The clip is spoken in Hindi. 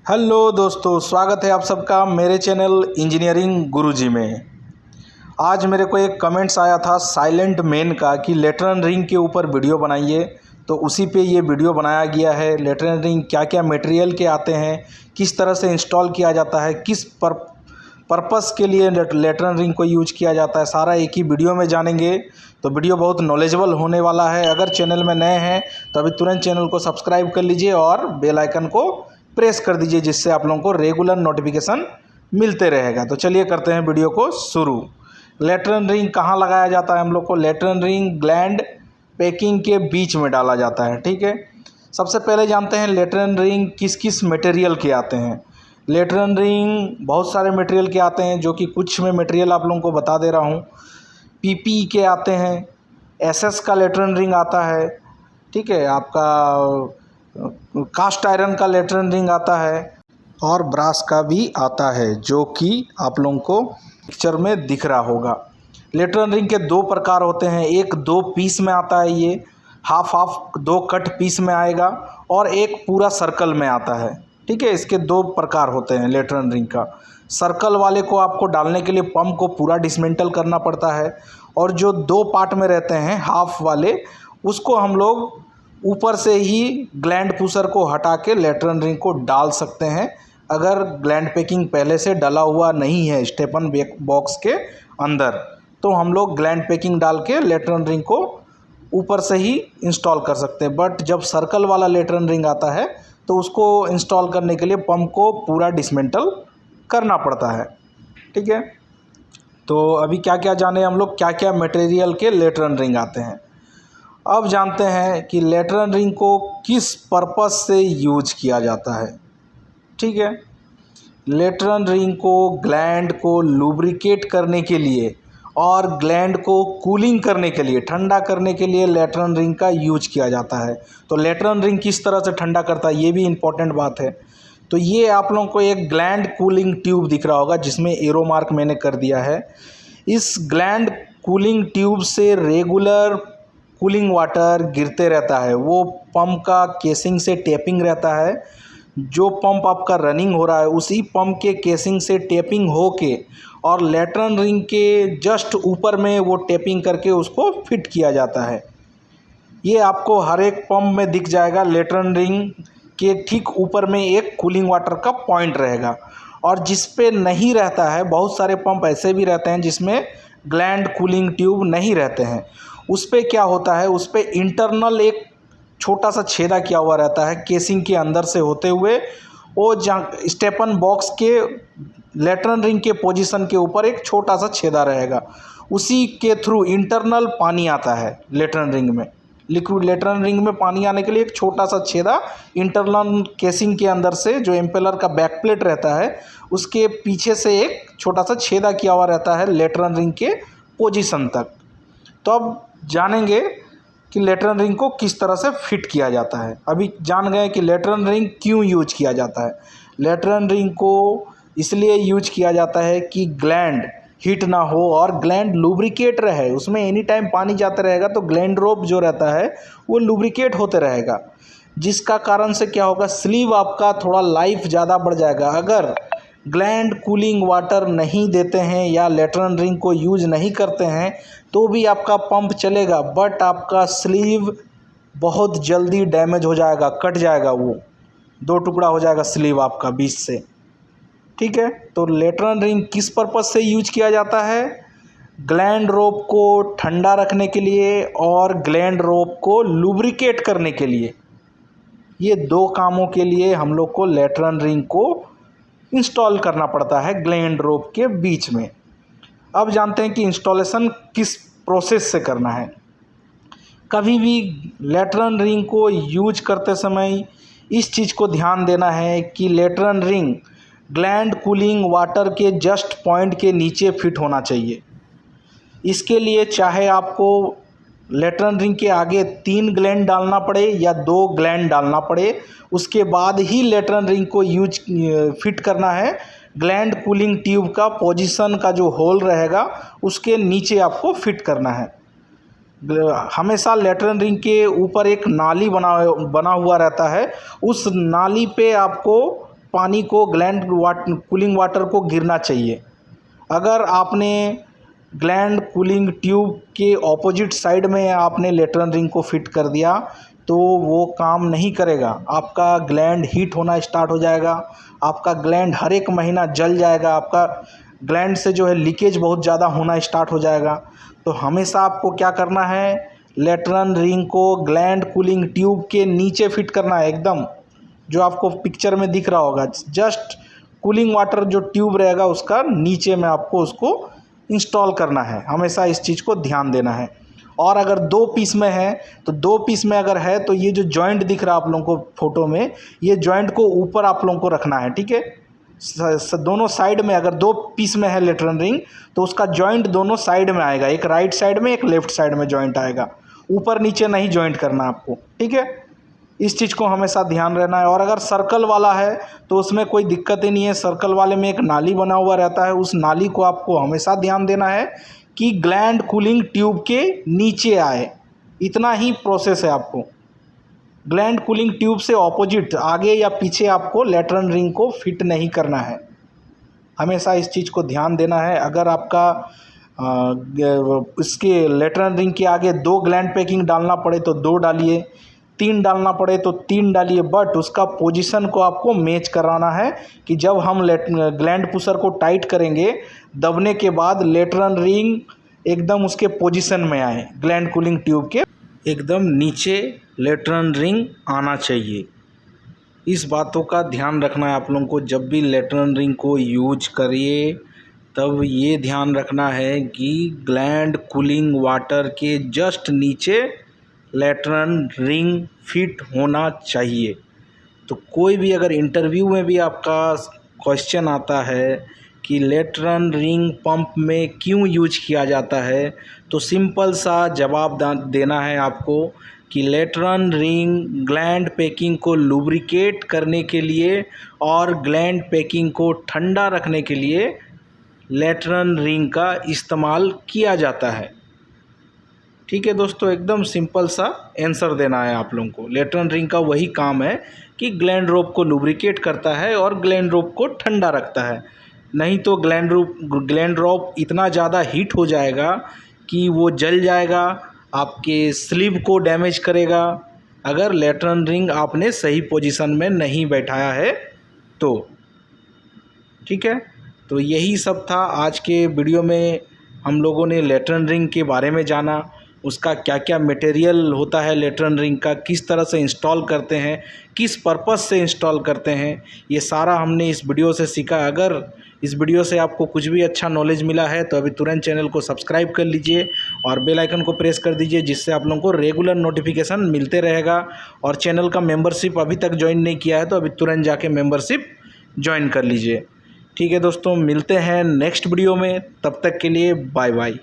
हेलो दोस्तों, स्वागत है आप सबका मेरे चैनल इंजीनियरिंग गुरुजी में। आज मेरे को एक कमेंट्स आया था साइलेंट मेन का कि लेटरन रिंग के ऊपर वीडियो बनाइए, तो उसी पे ये वीडियो बनाया गया है। लेटरन रिंग क्या क्या मटेरियल के आते हैं, किस तरह से इंस्टॉल किया जाता है, किस पर्पस के लिए लेटरन रिंग को यूज किया जाता है, सारा एक ही वीडियो में जानेंगे। तो वीडियो बहुत नॉलेजेबल होने वाला है। अगर चैनल में नए हैं तो अभी तुरंत चैनल को सब्सक्राइब कर लीजिए और बेल आइकन को प्रेस कर दीजिए, जिससे आप लोगों को रेगुलर नोटिफिकेशन मिलते रहेगा। तो चलिए करते हैं वीडियो को शुरू। लेटरन रिंग कहाँ लगाया जाता है हम लोग को? लेटरन रिंग ग्लैंड पैकिंग के बीच में डाला जाता है। ठीक है, सबसे पहले जानते हैं लेटरन रिंग किस किस मटेरियल के आते हैं। लेटरन रिंग बहुत सारे मटेरियल के आते हैं, जो कि कुछ में मटेरियल आप लोगों को बता दे रहा हूँ। पीपी के आते हैं, एसएस का लेटरन रिंग आता है, ठीक है, आपका कास्ट आयरन का लेटरन रिंग आता है और ब्रास का भी आता है, जो कि आप लोगों को पिक्चर में दिख रहा होगा। लेटरन रिंग के दो प्रकार होते हैं, एक 2 पीस में आता है, ये हाफ हाफ 2 कट पीस में आएगा, और एक पूरा सर्कल में आता है। ठीक है, इसके 2 प्रकार होते हैं लेटरन रिंग का। सर्कल वाले को आपको डालने के लिए पंप को पूरा डिसमेंटल करना पड़ता है, और जो 2 पार्ट में रहते हैं हाफ वाले, उसको हम लोग ऊपर से ही ग्लैंड पुशर को हटा के लेटरन रिंग को डाल सकते हैं। अगर ग्लैंड पैकिंग पहले से डला हुआ नहीं है स्टेपन बॉक्स के अंदर, तो हम लोग ग्लैंड पैकिंग डाल के लेटरन रिंग को ऊपर से ही इंस्टॉल कर सकते हैं। बट जब सर्कल वाला लेटरन रिंग आता है तो उसको इंस्टॉल करने के लिए पंप को पूरा डिसमेंटल करना पड़ता है। ठीक है, तो अभी क्या क्या जाने हम लोग, क्या क्या मटेरियल के लेटरन रिंग आते हैं। अब जानते हैं कि लेटरन रिंग को किस पर्पस से यूज किया जाता है। ठीक है, लेटरन रिंग को ग्लैंड को लुब्रिकेट करने के लिए और ग्लैंड को कूलिंग करने के लिए, ठंडा करने के लिए लेटरन रिंग का यूज किया जाता है। तो लेटरन रिंग किस तरह से ठंडा करता है, ये भी इम्पोर्टेंट बात है। तो ये आप लोगों को एक ग्लैंड कूलिंग ट्यूब दिख रहा होगा, जिसमें एरो मार्क मैंने कर दिया है। इस ग्लैंड कूलिंग ट्यूब से रेगुलर कूलिंग वाटर गिरते रहता है। वो पंप का केसिंग से टेपिंग रहता है। जो पंप आपका रनिंग हो रहा है, उसी पंप के केसिंग से टेपिंग हो के और लेटरन रिंग के जस्ट ऊपर में वो टेपिंग करके उसको फिट किया जाता है। ये आपको हर एक पंप में दिख जाएगा। लेटरन रिंग के ठीक ऊपर में एक कूलिंग वाटर का पॉइंट रहेगा, और जिस पे नहीं रहता है, बहुत सारे पंप ऐसे भी रहते हैं जिसमें ग्लैंड कूलिंग ट्यूब नहीं रहते हैं। उस पे क्या होता है, उस पे इंटरनल एक छोटा सा छेदा किया हुआ रहता है केसिंग के अंदर से होते हुए। वो जहाँ स्टेपन बॉक्स के लेटरन रिंग के पोजीशन के ऊपर एक छोटा सा छेदा रहेगा, उसी के थ्रू इंटरनल पानी आता है लेटरन रिंग में। लिक्विड लेटरन रिंग में पानी आने के लिए एक छोटा सा छेदा इंटरनल केसिंग के अंदर से, जो एम्पेलर का बैक प्लेट रहता है, उसके पीछे से एक छोटा सा छेदा किया हुआ रहता है लेटरन रिंग के पोजीशन तक। तो अब जानेंगे कि लेटरन रिंग को किस तरह से फिट किया जाता है। अभी जान गए कि लेटरन रिंग क्यों यूज किया जाता है। लेटरन रिंग को इसलिए यूज किया जाता है कि ग्लैंड हीट ना हो और ग्लैंड लुब्रिकेट रहे। उसमें एनी टाइम पानी जाता रहेगा तो ग्लैंड रोप जो रहता है वो लुब्रिकेट होते रहेगा, जिसका कारण से क्या होगा, स्लीव आपका थोड़ा लाइफ ज़्यादा बढ़ जाएगा। अगर ग्लैंड कूलिंग वाटर नहीं देते हैं या लेटरन रिंग को यूज नहीं करते हैं तो भी आपका पंप चलेगा, बट आपका स्लीव बहुत जल्दी डैमेज हो जाएगा, कट जाएगा, वो 2 टुकड़ा हो जाएगा स्लीव आपका बीच से। ठीक है, तो लेटरन रिंग किस पर्पस से यूज किया जाता है? ग्लैंड रोप को ठंडा रखने के लिए और ग्लैंड रोप को लुब्रिकेट करने के लिए। ये 2 कामों के लिए हम लोग को लेटरन रिंग को इंस्टॉल करना पड़ता है ग्लैंड रोप के बीच में। अब जानते हैं कि इंस्टॉलेशन किस प्रोसेस से करना है। कभी भी लेटरन रिंग को यूज करते समय इस चीज़ को ध्यान देना है कि लेटरन रिंग ग्लैंड कूलिंग वाटर के जस्ट पॉइंट के नीचे फिट होना चाहिए। इसके लिए चाहे आपको लेटरन रिंग के आगे 3 ग्लैंड डालना पड़े या 2 ग्लैंड डालना पड़े, उसके बाद ही लेटरन रिंग को फिट करना है। ग्लैंड कूलिंग ट्यूब का पोजीशन का जो होल रहेगा उसके नीचे आपको फिट करना है। हमेशा लेटरन रिंग के ऊपर एक नाली बना हुआ रहता है, उस नाली पे आपको पानी को कूलिंग वाटर को गिरना चाहिए। अगर आपने ग्लैंड कूलिंग ट्यूब के ऑपोजिट साइड में आपने लेटरन रिंग को फिट कर दिया तो वो काम नहीं करेगा। आपका ग्लैंड हीट होना स्टार्ट हो जाएगा, आपका ग्लैंड हर एक महीना जल जाएगा, आपका ग्लैंड से जो है लीकेज बहुत ज़्यादा होना स्टार्ट हो जाएगा। तो हमेशा आपको क्या करना है, लेटरन रिंग को ग्लैंड कूलिंग ट्यूब के नीचे फिट करना है, एकदम जो आपको पिक्चर में दिख रहा होगा। जस्ट कूलिंग वाटर जो ट्यूब रहेगा उसका नीचे में आपको उसको इंस्टॉल करना है। हमेशा इस चीज़ को ध्यान देना है। और अगर 2 पीस में है तो 2 पीस में अगर है तो ये जो जॉइंट दिख रहा है आप लोगों को फोटो में, ये जॉइंट को ऊपर आप लोगों को रखना है, ठीक है। दोनों साइड में अगर 2 पीस में है लेटरन रिंग तो उसका जॉइंट दोनों साइड में आएगा, एक राइट साइड में एक लेफ्ट साइड में जॉइंट आएगा, ऊपर नीचे नहीं जॉइंट करना आपको, ठीक है। इस चीज़ को हमेशा ध्यान रहना है। और अगर सर्कल वाला है तो उसमें कोई दिक्कत ही नहीं है। सर्कल वाले में एक नाली बना हुआ रहता है, उस नाली को आपको हमेशा ध्यान देना है कि ग्लैंड कूलिंग ट्यूब के नीचे आए। इतना ही प्रोसेस है। आपको ग्लैंड कूलिंग ट्यूब से ऑपोजिट आगे या पीछे आपको लेटरन रिंग को फिट नहीं करना है। हमेशा इस चीज़ को ध्यान देना है। अगर आपका इसके लेटरन रिंग के आगे 2 ग्लैंड पैकिंग डालना पड़े तो 2 डालिए, 3 डालना पड़े तो 3 डालिए, बट उसका पोजीशन को आपको मैच कराना है कि जब हम ग्लैंड पुशर को टाइट करेंगे दबने के बाद लेटरन रिंग एकदम उसके पोजीशन में आए, ग्लैंड कूलिंग ट्यूब के एकदम नीचे लेटरन रिंग आना चाहिए। इस बातों का ध्यान रखना है आप लोगों को। जब भी लेटरन रिंग को यूज करिए तब ये ध्यान रखना है कि ग्लैंड कूलिंग वाटर के जस्ट नीचे लेटरन रिंग फिट होना चाहिए। तो कोई भी अगर इंटरव्यू में भी आपका क्वेश्चन आता है कि लेटरन रिंग पंप में क्यों यूज किया जाता है तो सिंपल सा जवाब देना है आपको कि लेटरन रिंग ग्लैंड पैकिंग को लुब्रिकेट करने के लिए और ग्लैंड पैकिंग को ठंडा रखने के लिए लेटरन रिंग का इस्तेमाल किया जाता है। ठीक है दोस्तों, एकदम सिंपल सा आंसर देना है आप लोगों को। लेटरन रिंग का वही काम है कि ग्लैंड रोप को लुब्रिकेट करता है और ग्लैंड रोप को ठंडा रखता है। नहीं तो ग्लैंड रोप इतना ज़्यादा हीट हो जाएगा कि वो जल जाएगा, आपके स्लीव को डैमेज करेगा अगर लेटरन रिंग आपने सही पोजीशन में नहीं बैठाया है तो। ठीक है, तो यही सब था आज के वीडियो में। हम लोगों ने लेटरन रिंग के बारे में जाना, उसका क्या क्या मटेरियल होता है लेटरन रिंग का, किस तरह से इंस्टॉल करते हैं, किस पर्पस से इंस्टॉल करते हैं, ये सारा हमने इस वीडियो से सीखा। अगर इस वीडियो से आपको कुछ भी अच्छा नॉलेज मिला है तो अभी तुरंत चैनल को सब्सक्राइब कर लीजिए और बेल आइकन को प्रेस कर दीजिए, जिससे आप लोगों को रेगुलर नोटिफिकेशन मिलते रहेगा। और चैनल का मेंबरशिप अभी तक ज्वाइन नहीं किया है तो अभी तुरंत जाके मेंबरशिप ज्वाइन कर लीजिए। ठीक है दोस्तों, मिलते हैं नेक्स्ट वीडियो में, तब तक के लिए बाय बाय।